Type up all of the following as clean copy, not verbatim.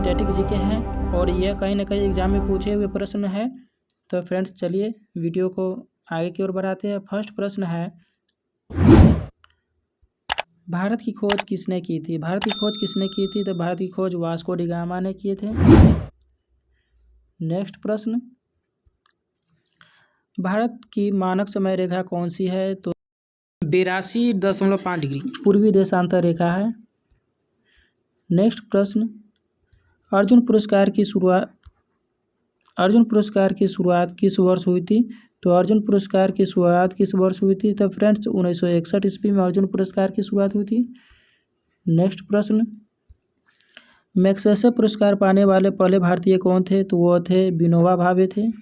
Static GK हैं और यह कहीं ना कहीं एग्जाम में पूछे हुए प्रश्न है। तो फ्रेंड्स चलिए वीडियो को आगे की ओर बढ़ाते हैं। फर्स्ट प्रश्न है, भारत की खोज किसने की थी? भारत की खोज किसने की थी? तो भारत की खोज वास्को डी गामा ने किए थे। नेक्स्ट प्रश्न, भारत की मानक समय रेखा कौन सी है? तो 82.5 डिग्री पूर्वी देशांतर रेखा है। नेक्स्ट प्रश्न, अर्जुन पुरस्कार की शुरुआत किस वर्ष हुई थी? तो अर्जुन पुरस्कार की शुरुआत किस वर्ष हुई थी? तो फ्रेंड्स 1961 ईस्वी में अर्जुन पुरस्कार की शुरुआत हुई थी। नेक्स्ट प्रश्न, मैग्सेसे पुरस्कार पाने वाले पहले भारतीय कौन थे? तो वो थे विनोबा भावे थे।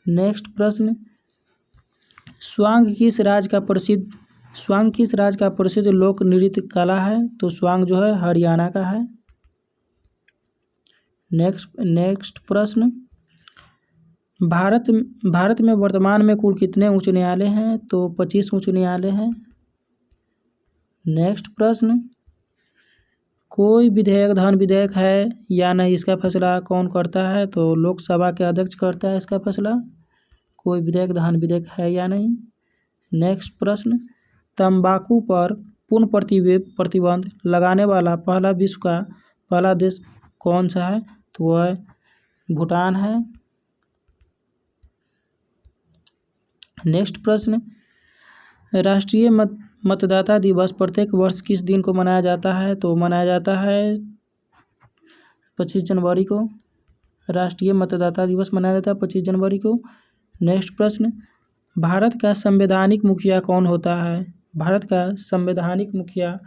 नेक्स्ट प्रश्न, स्वांग किस राज्य का प्रसिद्ध लोक नृत्य कला है? तो स्वांग जो है हरियाणा का है। नेक्स्ट प्रश्न, भारत में वर्तमान में कुल कितने उच्च न्यायालय हैं? तो 25 उच्च न्यायालय हैं। नेक्स्ट प्रश्न, कोई विधेयक धन विधेयक है या नहीं, इसका फैसला कौन करता है? तो लोकसभा के अध्यक्ष करता है इसका फैसला, कोई विधेयक धन विधेयक है या नहीं। नेक्स्ट प्रश्न, तंबाकू पर पूर्ण प्रतिबंध लगाने वाला विश्व का पहला देश कौन सा है? तो वह भूटान है। नेक्स्ट प्रश्न, राष्ट्रीय मतदाता दिवस प्रत्येक वर्ष किस दिन को मनाया जाता है? तो मनाया जाता है 25 जनवरी को। राष्ट्रीय मतदाता दिवस मनाया जाता है 25 जनवरी को। नेक्स्ट प्रश्न, भारत का संवैधानिक मुखिया कौन होता है? भारत का संवैधानिक मुखिया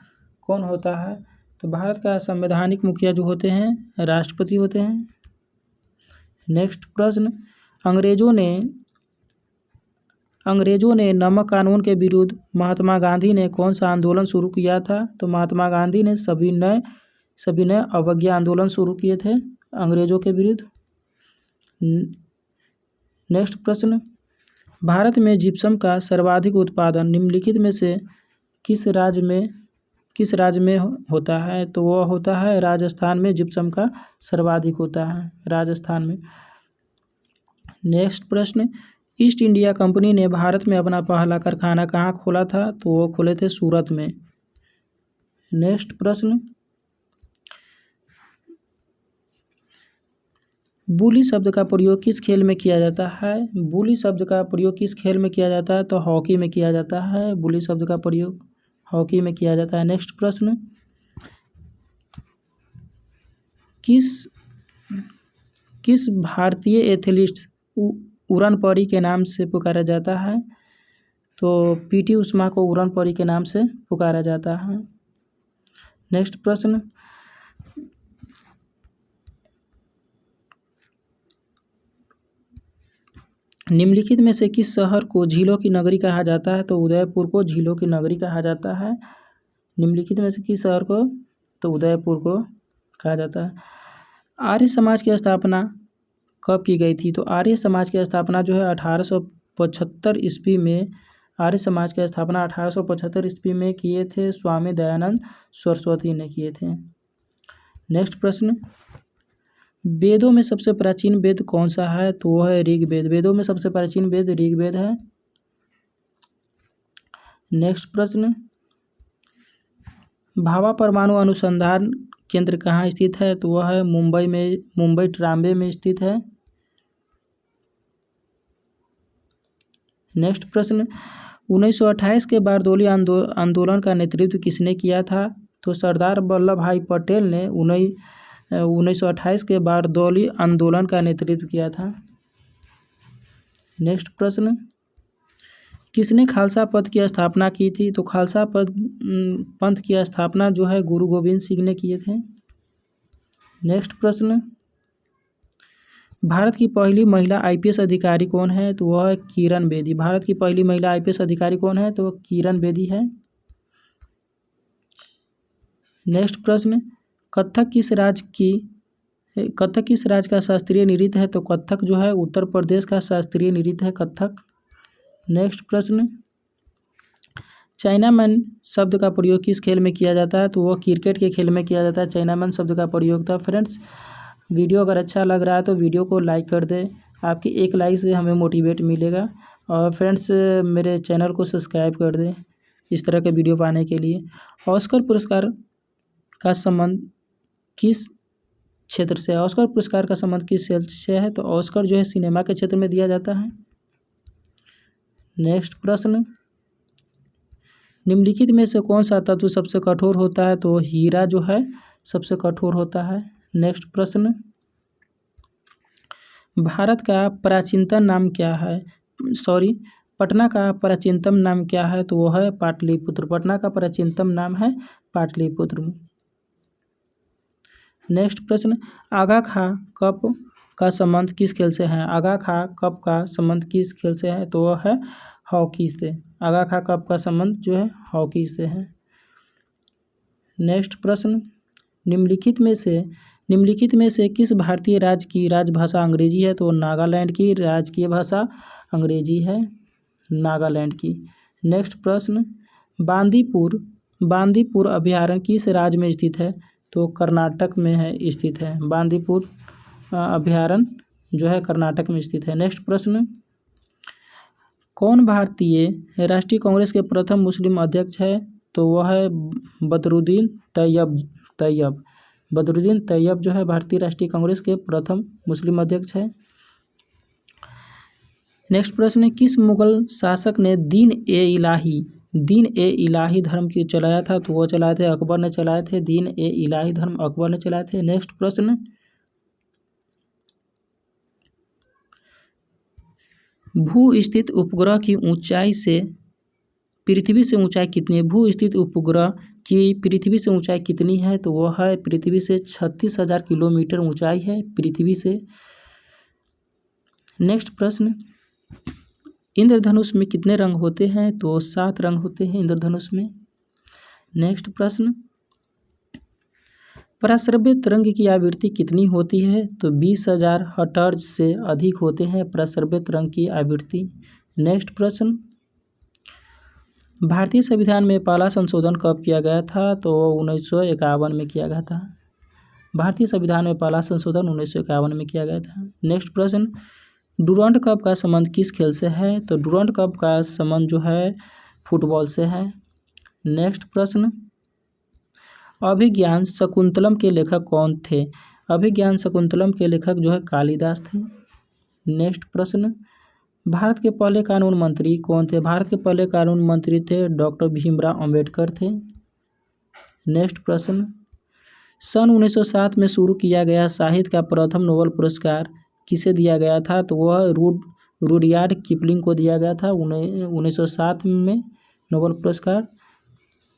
कौन होता है? तो भारत का संवैधानिक मुखिया जो होते हैं राष्ट्रपति होते हैं। नेक्स्ट प्रश्न, अंग्रेजों ने नमक कानून के विरुद्ध महात्मा गांधी ने कौन सा आंदोलन शुरू किया था? तो महात्मा गांधी ने सविनय अवज्ञा आंदोलन शुरू किए थे अंग्रेजों के विरुद्ध। नेक्स्ट प्रश्न, भारत में जिप्सम का सर्वाधिक उत्पादन निम्नलिखित में से किस राज्य में होता है? तो वह होता है राजस्थान में। जिप्सम का सर्वाधिक होता है राजस्थान में। नेक्स्ट प्रश्न, ईस्ट इंडिया कंपनी ने भारत में अपना पहला कारखाना कहाँ खोला था? तो वो खोले थे सूरत में। नेक्स्ट प्रश्न, बुली शब्द का प्रयोग किस खेल में किया जाता है? बुली शब्द का प्रयोग किस खेल में किया जाता है? तो हॉकी में किया जाता है। बुली शब्द का प्रयोग हॉकी में किया जाता है। नेक्स्ट प्रश्न, किस भारतीय एथलीट उड़न परी के नाम से पुकारा जाता है? तो पीटी उषा को उड़न परी के नाम से पुकारा जाता है। नेक्स्ट प्रश्न, निम्नलिखित में से किस शहर को झीलों की नगरी कहा जाता है? तो उदयपुर को झीलों की नगरी कहा जाता है। निम्नलिखित में से किस शहर को? तो उदयपुर को कहा जाता है। आर्य समाज की स्थापना कब की गई थी? तो आर्य समाज की स्थापना जो है 1875 ईस्वी में। आर्य समाज की स्थापना 1875 ईस्वी में किए थे स्वामी दयानंद सरस्वती ने किए थे। नेक्स्ट प्रश्न, वेदों में सबसे प्राचीन वेद कौन सा है? तो वह है ऋग्वेद। वेदों में सबसे प्राचीन वेद ऋग्वेद है। नेक्स्ट प्रश्न, भाभा परमाणु अनुसंधान केंद्र कहाँ स्थित है? तो वह है मुंबई ट्राम्बे में स्थित है। नेक्स्ट प्रश्न, 1928 के बारदोली आंदोलन का नेतृत्व किसने किया था? तो सरदार वल्लभ भाई पटेल ने 1928 के बारदोली आंदोलन का नेतृत्व किया था। नेक्स्ट प्रश्न, किसने खालसा पंथ की स्थापना की थी? तो खालसा पंथ की स्थापना जो है गुरु गोविंद सिंह ने किए थे। नेक्स्ट प्रश्न, भारत की पहली महिला आईपीएस अधिकारी कौन है? तो वह है किरण बेदी। भारत की पहली महिला आईपीएस अधिकारी कौन है? तो वह किरण बेदी है। नेक्स्ट प्रश्न, कथक किस राज्य का शास्त्रीय नृत्य है? तो कथक जो है उत्तर प्रदेश का शास्त्रीय नृत्य है कथक। नेक्स्ट प्रश्न, चाइनामैन शब्द का प्रयोग किस खेल में किया जाता है? तो वह क्रिकेट के खेल में किया जाता है चाइनामैन शब्द का प्रयोग। था फ्रेंड्स, वीडियो अगर अच्छा लग रहा है तो वीडियो को लाइक कर दें। आपकी एक लाइक से हमें मोटिवेट मिलेगा। और फ्रेंड्स, मेरे चैनल को सब्सक्राइब कर दें इस तरह के वीडियो पाने के लिए। ऑस्कर पुरस्कार का संबंध किस क्षेत्र से है? ऑस्कर पुरस्कार का संबंध किस क्षेत्र से है? तो ऑस्कर जो है सिनेमा के क्षेत्र में दिया जाता है। नेक्स्ट प्रश्न, निम्नलिखित में से कौन सा तत्व सबसे कठोर होता है? तो हीरा जो है सबसे कठोर होता है। नेक्स्ट प्रश्न, भारत का प्राचीनतम नाम क्या है? पटना का प्राचीनतम नाम क्या है? तो वो है पाटलिपुत्र। पटना का प्राचीनतम नाम है पाटलिपुत्र। नेक्स्ट प्रश्न, आगा खा कप का संबंध किस खेल से है? आगा खा कप का संबंध किस खेल से है? तो वह है हॉकी से। आगा खा कप का संबंध जो है हॉकी से है। नेक्स्ट प्रश्न, निम्नलिखित में से किस भारतीय राज्य की राजभाषा अंग्रेजी है? तो नागालैंड की राजकीय भाषा अंग्रेजी है, नागालैंड की। नेक्स्ट प्रश्न, बांदीपुर अभयारण्य किस राज्य में स्थित है? तो कर्नाटक में है स्थित है। बांदीपुर अभयारण्य जो है कर्नाटक में स्थित है। नेक्स्ट प्रश्न, कौन भारतीय राष्ट्रीय कांग्रेस के प्रथम मुस्लिम अध्यक्ष है? तो वह है बदरुद्दीन तैयब। बदरुद्दीन तैयब जो है भारतीय राष्ट्रीय कांग्रेस के प्रथम मुस्लिम अध्यक्ष है। नेक्स्ट प्रश्न, किस मुगल शासक ने दीन ए इलाही धर्म की चलाया था? तो वो चलाए थे अकबर ने चलाए थे। दीन ए इलाही धर्म अकबर ने चलाए थे। नेक्स्ट प्रश्न, भू स्थित उपग्रह की ऊंचाई से पृथ्वी से ऊंचाई कितनी है? भू स्थित उपग्रह की पृथ्वी से ऊंचाई कितनी है? तो वह है पृथ्वी से 36,000 किलोमीटर ऊंचाई है पृथ्वी से। नेक्स्ट प्रश्न, इंद्रधनुष में कितने रंग होते हैं? तो 7 रंग होते हैं इंद्रधनुष में। नेक्स्ट प्रश्न, पराश्रव्य तरंग की आवृत्ति कितनी होती है? तो 20,000 हर्ट्ज से अधिक होते हैं पराश्रव्य तरंग की आवृत्ति। नेक्स्ट प्रश्न, भारतीय संविधान में पहला संशोधन कब किया गया था? तो 1951 में किया गया था। भारतीय संविधान में पहला संशोधन 1951 में किया गया था। नेक्स्ट प्रश्न, डुरंड कप का संबंध किस खेल से है? तो डुरंड कप का संबंध जो है फुटबॉल से है। नेक्स्ट प्रश्न, अभिज्ञान शकुंतलम के लेखक कौन थे? अभिज्ञान शकुंतलम के लेखक जो है कालिदास थे। नेक्स्ट प्रश्न, भारत के पहले कानून मंत्री कौन थे? भारत के पहले कानून मंत्री थे डॉक्टर भीमराव अंबेडकर थे। नेक्स्ट प्रश्न, सन 1907 में शुरू किया गया साहित्य का प्रथम नोबेल पुरस्कार किसे दिया गया था? तो वह रुडयार्ड किपलिंग को दिया गया था 1907 में नोबेल पुरस्कार।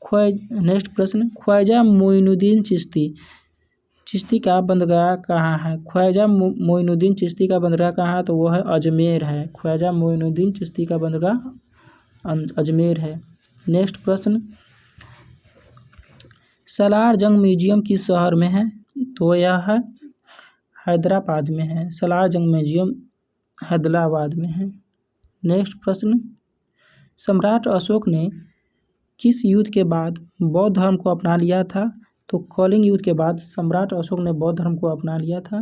नेक्स्ट प्रश्न, ख्वाजा मोइनुद्दीन चिश्ती का बंदरगाह कहाँ है? ख्वाजा मोइनुद्दीन चिश्ती का बंदरगाह कहाँ है? तो वह है अजमेर है। ख्वाजा मोइनुद्दीन चिश्ती का बंदरगाह अजमेर है। नेक्स्ट प्रश्न, सालार जंग म्यूजियम किस शहर में है? तो यह है हैदराबाद में है। सालार जंग म्यूजियम हैदराबाद में है। नेक्स्ट प्रश्न, सम्राट अशोक ने किस युद्ध के बाद बौद्ध धर्म को अपना लिया था? तो कलिंग युद्ध के बाद सम्राट अशोक ने बौद्ध धर्म को अपना लिया था।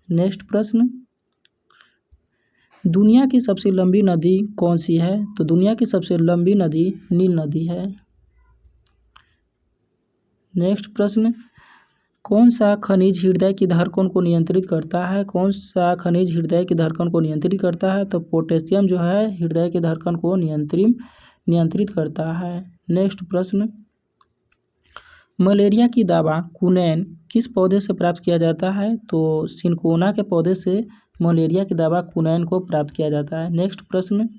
नेक्स्ट प्रश्न, दुनिया की सबसे लंबी नदी कौन सी है? तो दुनिया की सबसे लंबी नदी नील नदी है। नेक्स्ट प्रश्न, कौन सा खनिज हृदय की धड़कन को नियंत्रित करता है? कौन सा खनिज हृदय की धड़कन को नियंत्रित करता है? तो पोटेशियम जो है हृदय की धड़कन को नियंत्रित करता है। नेक्स्ट प्रश्न, मलेरिया की दवा क्विनैन किस पौधे से प्राप्त किया जाता है? तो सिनकोना के पौधे से मलेरिया की दवा क्विनैन को प्राप्त किया जाता है। नेक्स्ट प्रश्न,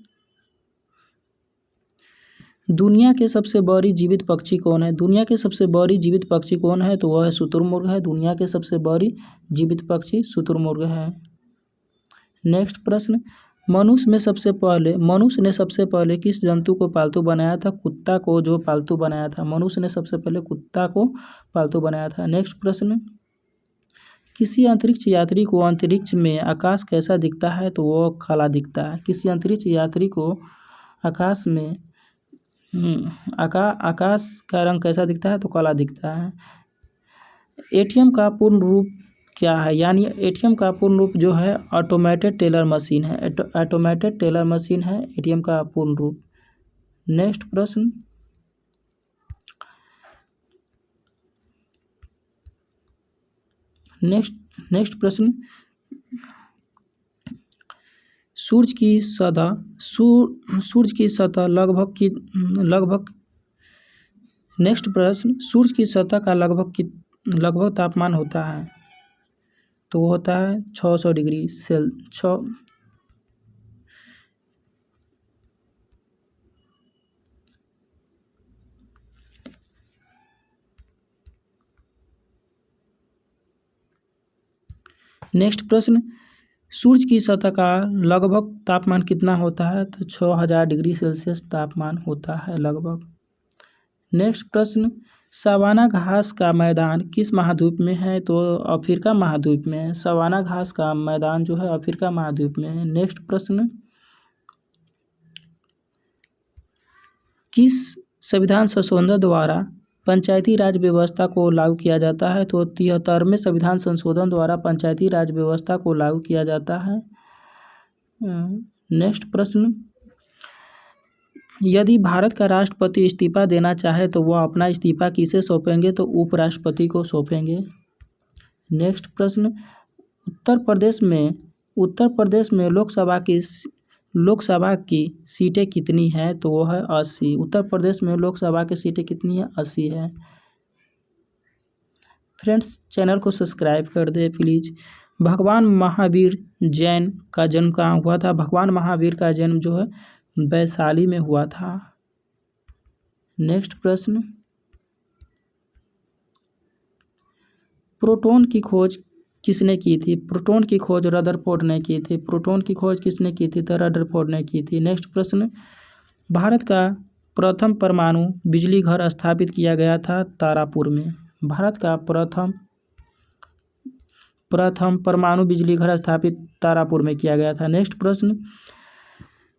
दुनिया के सबसे बड़ी जीवित पक्षी कौन है? दुनिया के सबसे बड़ी जीवित पक्षी कौन है? तो वह है शुतुरमुर्ग है। दुनिया के सबसे बड़ी जीवित पक्षी शुतुरमुर्ग है। नेक्स्ट प्रश्न, मनुष्य ने सबसे पहले किस जंतु को पालतू बनाया था? कुत्ता को जो पालतू बनाया था। मनुष्य ने सबसे पहले कुत्ता को पालतू बनाया था। नेक्स्ट प्रश्न, किसी अंतरिक्ष यात्री को अंतरिक्ष में आकाश कैसा दिखता है? तो वो काला दिखता है। किसी अंतरिक्ष यात्री को आकाश में आकाश का रंग कैसा दिखता है? तो काला दिखता है। एटीएम का पूर्ण रूप क्या है? यानी एटीएम का पूर्ण रूप जो है ऑटोमेटेड टेलर मशीन है। ऑटोमेटेड टेलर मशीन है एटीएम का पूर्ण रूप। नेक्स्ट प्रश्न, नेक्स्ट प्रश्न, सूर्य की सतह लगभग नेक्स्ट प्रश्न, सूर्य की सतह का लगभग तापमान होता है? तो वो होता है 600 डिग्री नेक्स्ट प्रश्न, सूर्य की सतह का लगभग तापमान कितना होता है? तो 6000 डिग्री सेल्सियस तापमान होता है लगभग। नेक्स्ट प्रश्न, सवाना घास का मैदान किस महाद्वीप में है? तो अफ्रीका महाद्वीप में है। सवाना घास का मैदान जो है अफ्रीका महाद्वीप में है। नेक्स्ट प्रश्न, किस संविधान संशोधन द्वारा पंचायती राज व्यवस्था को लागू किया जाता है? तो 73वें संविधान संशोधन द्वारा पंचायती राज व्यवस्था को लागू किया जाता है। नेक्स्ट प्रश्न, यदि भारत का राष्ट्रपति इस्तीफा देना चाहे तो वह अपना इस्तीफा किसे सौंपेंगे? तो उपराष्ट्रपति को सौंपेंगे। नेक्स्ट प्रश्न, उत्तर प्रदेश में लोकसभा की सीटें कितनी हैं? तो वो है 80। उत्तर प्रदेश में लोकसभा की सीटें कितनी हैं? 80 है। फ्रेंड्स, चैनल को सब्सक्राइब कर दे प्लीज़। भगवान महावीर जैन का जन्म कहाँ हुआ था? भगवान महावीर का जन्म जो है वैशाली में हुआ था। नेक्स्ट प्रश्न, प्रोटॉन की खोज किसने की थी? प्रोटॉन की खोज रदरफोर्ड ने की थी। प्रोटॉन की खोज किसने की थी? तो रदरफोर्ड ने की थी। नेक्स्ट प्रश्न, भारत का प्रथम परमाणु बिजली घर स्थापित किया गया था तारापुर में। भारत का प्रथम परमाणु बिजली घर स्थापित तारापुर में किया गया था। नेक्स्ट प्रश्न,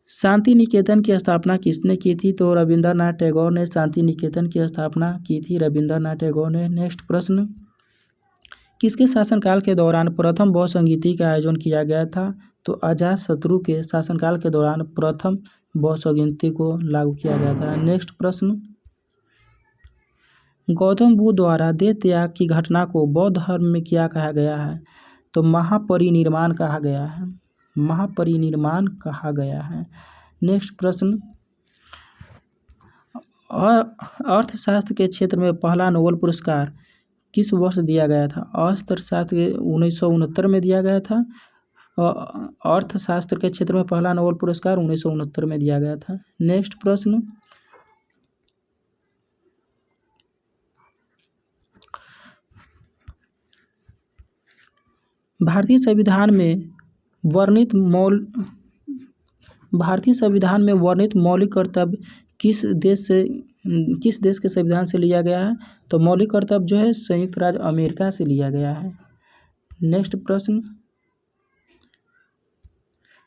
शांति निकेतन की स्थापना किसने की थी? तो रविंद्रनाथ टैगोर ने शांति निकेतन की स्थापना की थी, रविंद्रनाथ टैगोर ने। नेक्स्ट प्रश्न, किसके शासनकाल के दौरान प्रथम बहुसंगीति का आयोजन किया गया था? तो अजातशत्रु के शासनकाल के दौरान प्रथम बहुसंगीति को लागू किया गया था। नेक्स्ट प्रश्न, गौतम बुद्ध द्वारा देह त्याग की घटना को बौद्ध धर्म में क्या कहा गया है? तो महापरिनिर्वाण कहा गया है। महापरिनिर्वाण कहा गया है। नेक्स्ट प्रश्न, अर्थशास्त्र के क्षेत्र में पहला नोबेल पुरस्कार किस वर्ष दिया गया था? अर्थशास्त्र के 1969 में दिया गया था। अर्थशास्त्र के क्षेत्र में पहला नोबेल पुरस्कार 1969 में दिया गया था। नेक्स्ट प्रश्न, भारतीय संविधान में वर्णित मौलिक कर्तव्य किस देश के संविधान से लिया गया है? तो मौलिक कर्तव्य जो है संयुक्त राज्य अमेरिका से लिया गया है। नेक्स्ट प्रश्न,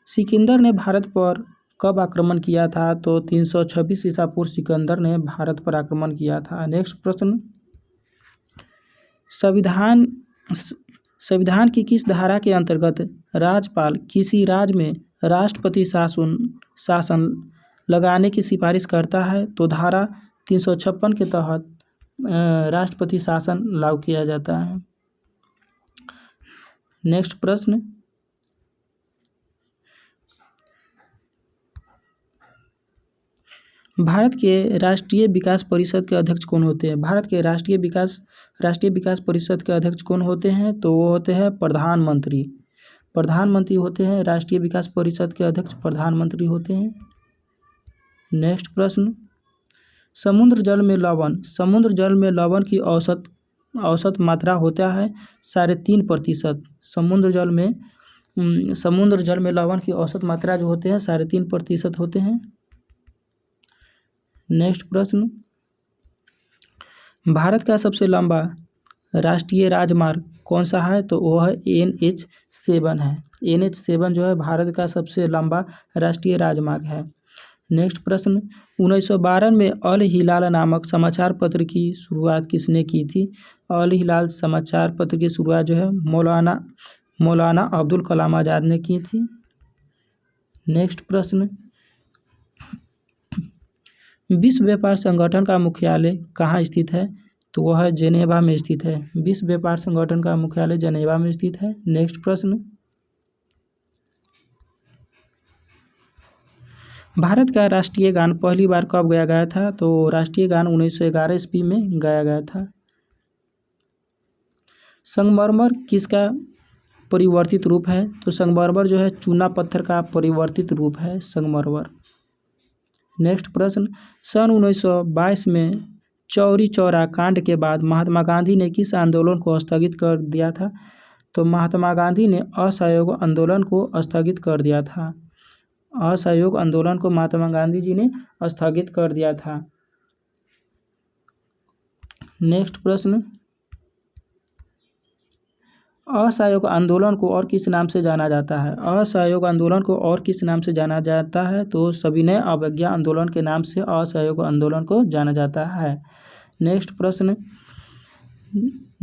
सिकंदर ने भारत पर कब आक्रमण किया था? तो 326 ईसा पूर्व सिकंदर ने भारत पर आक्रमण किया था। नेक्स्ट प्रश्न, संविधान की किस धारा के अंतर्गत राज्यपाल किसी राज्य में राष्ट्रपति शासन लगाने की सिफारिश करता है? तो धारा 356 के तहत राष्ट्रपति शासन लागू किया जाता है। नेक्स्ट प्रश्न, भारत के राष्ट्रीय विकास परिषद के अध्यक्ष कौन होते हैं? भारत के राष्ट्रीय विकास परिषद के अध्यक्ष कौन होते हैं? तो वो होते हैं प्रधानमंत्री होते हैं। राष्ट्रीय विकास परिषद के अध्यक्ष प्रधानमंत्री होते हैं। नेक्स्ट प्रश्न, समुद्र जल में लवण की औसत मात्रा होता है 3.5%। समुद्र जल में लवण की औसत मात्रा जो होते हैं 3.5% होते हैं। नेक्स्ट प्रश्न, भारत का सबसे लंबा राष्ट्रीय राजमार्ग कौन सा है? तो वो है NH7 है। NH7 जो है भारत का सबसे लंबा राष्ट्रीय राजमार्ग है। नेक्स्ट प्रश्न, 1912 में अल हिलाल नामक समाचार पत्र की शुरुआत किसने की थी? अल हिलाल समाचार पत्र की शुरुआत जो है मौलाना अब्दुल कलाम आज़ाद ने की थी। नेक्स्ट प्रश्न, विश्व व्यापार संगठन का मुख्यालय कहाँ स्थित है? तो वह जेनेवा में स्थित है। विश्व व्यापार संगठन का मुख्यालय जेनेवा में स्थित है। नेक्स्ट प्रश्न, भारत का राष्ट्रीय गान पहली बार कब गाया गया था? तो राष्ट्रीय गान 1911 ईस्वी में गाया गया था। संगमरमर किसका परिवर्तित रूप है? तो संगमरमर जो है चूना पत्थर का परिवर्तित रूप है संगमरमर। नेक्स्ट प्रश्न, सन 1922 में चौरी चौरा कांड के बाद महात्मा गांधी ने किस आंदोलन को स्थगित कर दिया था? तो महात्मा गांधी ने असहयोग आंदोलन को स्थगित कर दिया था। असहयोग आंदोलन को महात्मा गांधी जी ने स्थगित कर दिया था। नेक्स्ट प्रश्न, असहयोग आंदोलन को और किस नाम से जाना जाता है? असहयोग आंदोलन को और किस नाम से जाना जाता है? तो सविनय अवज्ञा आंदोलन के नाम से असहयोग आंदोलन को जाना जाता है। नेक्स्ट प्रश्न,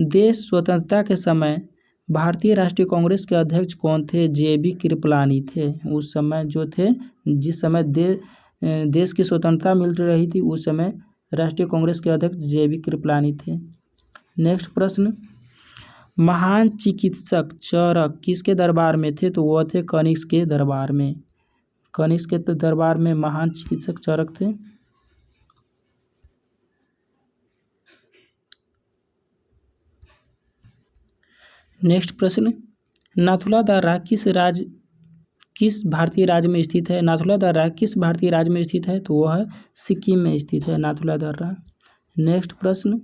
देश स्वतंत्रता के समय भारतीय राष्ट्रीय कांग्रेस के अध्यक्ष कौन थे? JB कृपलानी थे। उस समय जो थे, जिस समय देश की स्वतंत्रता मिल रही थी, उस समय राष्ट्रीय कांग्रेस के अध्यक्ष JB कृपलानी थे। नेक्स्ट प्रश्न, महान चिकित्सक चरक किसके दरबार में थे? तो वह थे कनिष्क के दरबार में। कनिष्क के दरबार में महान चिकित्सक चरक थे। नेक्स्ट प्रश्न, नाथुला दर्रा किस भारतीय राज्य में स्थित है? नाथुला दर्रा किस भारतीय राज्य में स्थित है? तो वह सिक्किम में स्थित है नाथुला दर्रा। नेक्स्ट प्रश्न,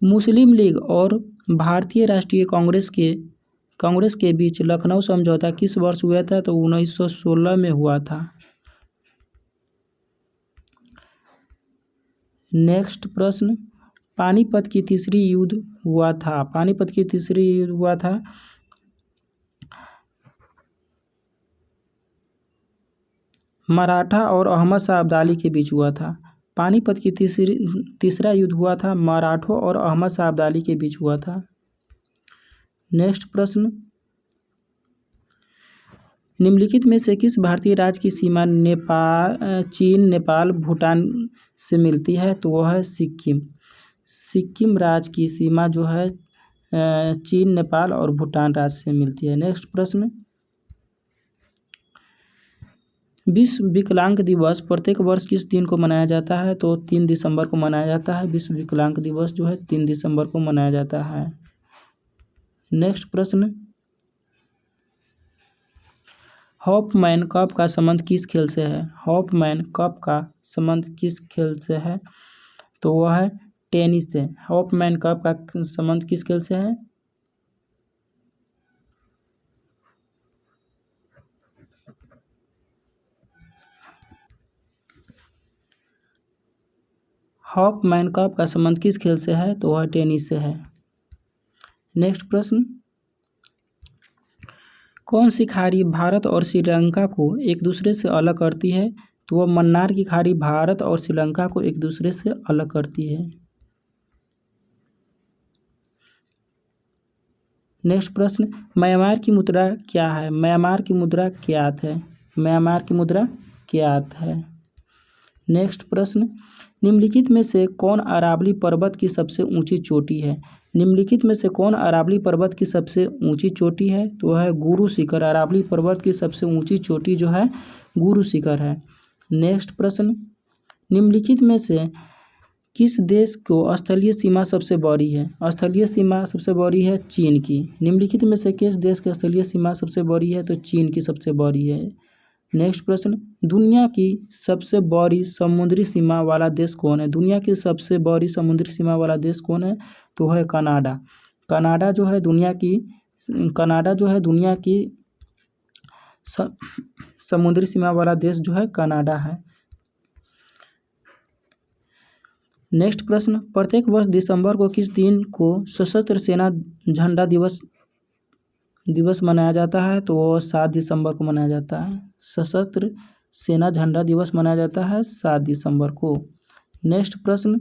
मुस्लिम लीग और भारतीय राष्ट्रीय कांग्रेस के बीच लखनऊ समझौता किस वर्ष हुआ था? तो 1916 में हुआ था। नेक्स्ट प्रश्न, पानीपत की तीसरी युद्ध हुआ था। पानीपत की तीसरी युद्ध हुआ था मराठा और अहमद शाह अब्दाली के बीच हुआ था। पानीपत की तीसरा युद्ध हुआ था मराठों और अहमद शाह अब्दाली के बीच हुआ था। नेक्स्ट प्रश्न, निम्नलिखित में से किस भारतीय राज्य की सीमा चीन, नेपाल, भूटान से मिलती है? तो वह है सिक्किम। सिक्किम राज्य की सीमा जो है चीन, नेपाल और भूटान राज्य से मिलती है। नेक्स्ट प्रश्न, विश्व विकलांग दिवस प्रत्येक वर्ष किस दिन को मनाया जाता है? तो 3 दिसंबर को मनाया जाता है। विश्व विकलांग दिवस जो है 3 दिसंबर को मनाया जाता है। नेक्स्ट प्रश्न, हॉपमैन कप का संबंध किस खेल से है? हॉपमैन कप का संबंध किस खेल से है? तो वह है टेनिस से। हॉपमैन कप का संबंध किस खेल से है? हॉपमैन कप का संबंध किस खेल से है? तो वह टेनिस से है। नेक्स्ट प्रश्न, कौन सी खाड़ी भारत और श्रीलंका को एक दूसरे से अलग करती है? तो वह मन्नार की खाड़ी भारत और श्रीलंका को एक दूसरे से अलग करती है। नेक्स्ट प्रश्न, म्यांमार की मुद्रा क्या है? म्यांमार की मुद्रा क्यात है। म्यांमार की मुद्रा क्यात है। नेक्स्ट प्रश्न, निम्नलिखित में से कौन अरावली पर्वत की सबसे ऊंची चोटी है? निम्नलिखित में से कौन अरावली पर्वत की सबसे ऊंची चोटी है? तो वह है गुरु शिखर। अरावली पर्वत की सबसे ऊंची चोटी जो है गुरु शिखर है। नेक्स्ट प्रश्न, निम्नलिखित में से किस देश को स्थलीय सीमा सबसे बड़ी है? स्थलीय सीमा सबसे बड़ी है चीन की। निम्नलिखित में से किस देश की स्थलीय सीमा सबसे बड़ी है? तो चीन की सबसे बड़ी है। नेक्स्ट प्रश्न, दुनिया की सबसे बड़ी समुद्री सीमा वाला देश कौन है? दुनिया की सबसे बड़ी समुद्री सीमा वाला देश कौन है? तो है कनाडा। कनाडा जो है दुनिया की समुद्री सीमा वाला देश जो है कनाडा है। नेक्स्ट प्रश्न, प्रत्येक वर्ष दिसंबर को किस दिन को सशस्त्र सेना झंडा दिवस मनाया जाता है? तो 7 दिसंबर को मनाया जाता है। सशस्त्र सेना झंडा दिवस मनाया जाता है? 7 दिसंबर को। नेक्स्ट प्रश्न,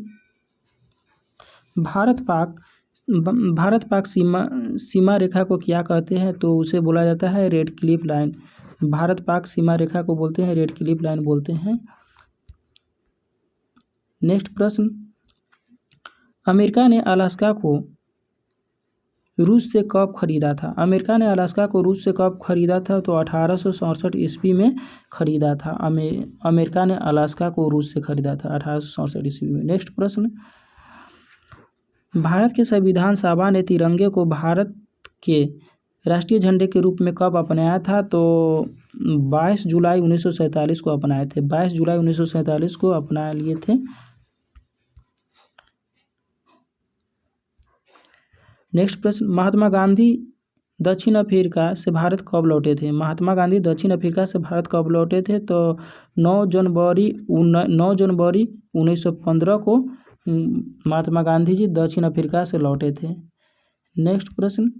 भारत पाक सीमा रेखा को क्या कहते हैं? तो उसे बोला जाता है red Cliff line. Bharat Pak सीमा रेखा को बोलते हैं रेड क्लिफ लाइन बोलते हैं। नेक्स्ट प्रश्न, अमेरिका ने अलास्का को रूस से कब खरीदा था? अमेरिका ने अलास्का को रूस से कब खरीदा था? तो 1867 ईस्वी में खरीदा था। अमेरिका ने अलास्का को रूस से खरीदा था 1867 ईस्वी में। नेक्स्ट प्रश्न, भारत के संविधान सभा ने तिरंगे को भारत के राष्ट्रीय झंडे के रूप में कब अपनाया था? तो 22 जुलाई 1947 को अपनाए थे। 22 जुलाई 1947 को अपना लिए थे। नेक्स्ट प्रश्न, महात्मा गांधी दक्षिण अफ्रीका से भारत कब लौटे थे? महात्मा गांधी दक्षिण अफ्रीका से भारत कब लौटे थे? तो 9 जनवरी 1915 को महात्मा गांधी जी दक्षिण अफ्रीका से लौटे थे। नेक्स्ट प्रश्न,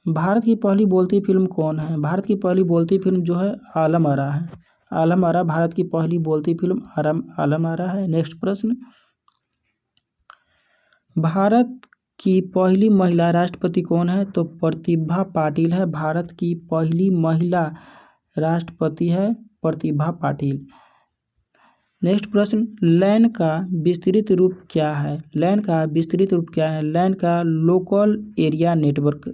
भारत की पहली बोलती फिल्म कौन है? भारत की पहली बोलती फिल्म जो है आलम आरा है। आलम आरा भारत की पहली बोलती फिल्म आलम आरा है। नेक्स्ट प्रश्न, भारत की पहली महिला राष्ट्रपति कौन है? तो प्रतिभा पाटिल है। भारत की पहली महिला राष्ट्रपति है प्रतिभा पाटिल। नेक्स्ट प्रश्न, लैन का विस्तृत रूप क्या है? लैन का विस्तृत रूप क्या है? लैन का लोकल एरिया नेटवर्क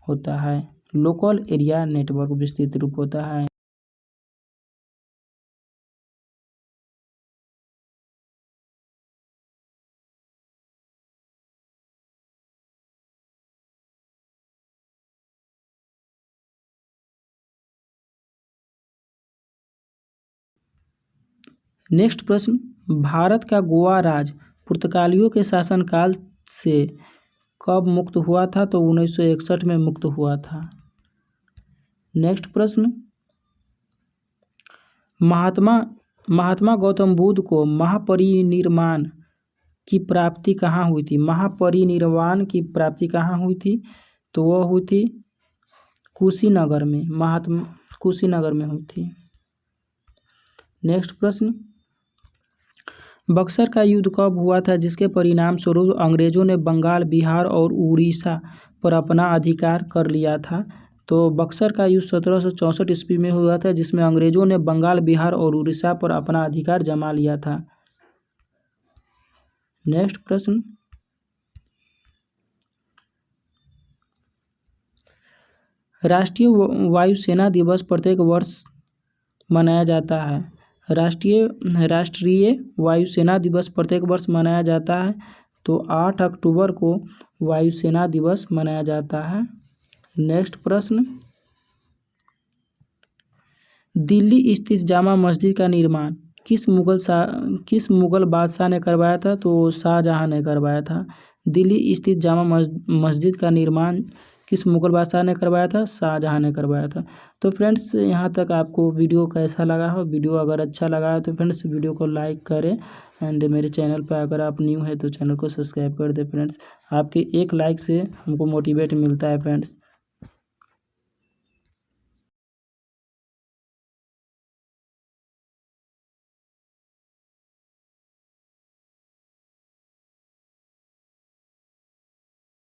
होता है। लोकल एरिया नेटवर्क विस्तृत रूप होता है। नेक्स्ट प्रश्न, भारत का गोवा राज्य पुर्तगालियों के शासनकाल से कब मुक्त हुआ था? तो 1961 में मुक्त हुआ था। नेक्स्ट प्रश्न, महात्मा गौतम बुद्ध को महापरिनिर्वाण की प्राप्ति कहाँ हुई थी? महापरिनिर्वाण की प्राप्ति कहाँ हुई थी? तो वह हुई थी कुशीनगर में। कुशीनगर में हुई थी। नेक्स्ट प्रश्न, बक्सर का युद्ध कब हुआ था जिसके परिणाम स्वरूप अंग्रेजों ने बंगाल, बिहार और उड़ीसा पर अपना अधिकार कर लिया था? तो बक्सर का युद्ध 1764 ईस्वी में हुआ था जिसमें अंग्रेजों ने बंगाल, बिहार और उड़ीसा पर अपना अधिकार जमा लिया था। नेक्स्ट प्रश्न, राष्ट्रीय वायुसेना दिवस प्रत्येक वर्ष मनाया जाता है। राष्ट्रीय वायुसेना दिवस प्रत्येक वर्ष मनाया जाता है। तो 8 अक्टूबर को वायुसेना दिवस मनाया जाता है। नेक्स्ट प्रश्न, दिल्ली स्थित जामा मस्जिद का निर्माण किस मुगल बादशाह ने करवाया था? तो शाहजहां ने करवाया था। दिल्ली स्थित जामा मस्जिद का निर्माण किस मुगल बादशाह ने करवाया था? शाहजहां ने करवाया था। तो फ्रेंड्स, यहाँ तक आपको वीडियो कैसा लगा हो? वीडियो अगर अच्छा लगा है तो फ्रेंड्स वीडियो को लाइक करें एंड मेरे चैनल पर अगर आप न्यू है तो चैनल को सब्सक्राइब कर दें फ्रेंड्स। आपके एक लाइक से हमको मोटिवेट मिलता है फ्रेंड्स।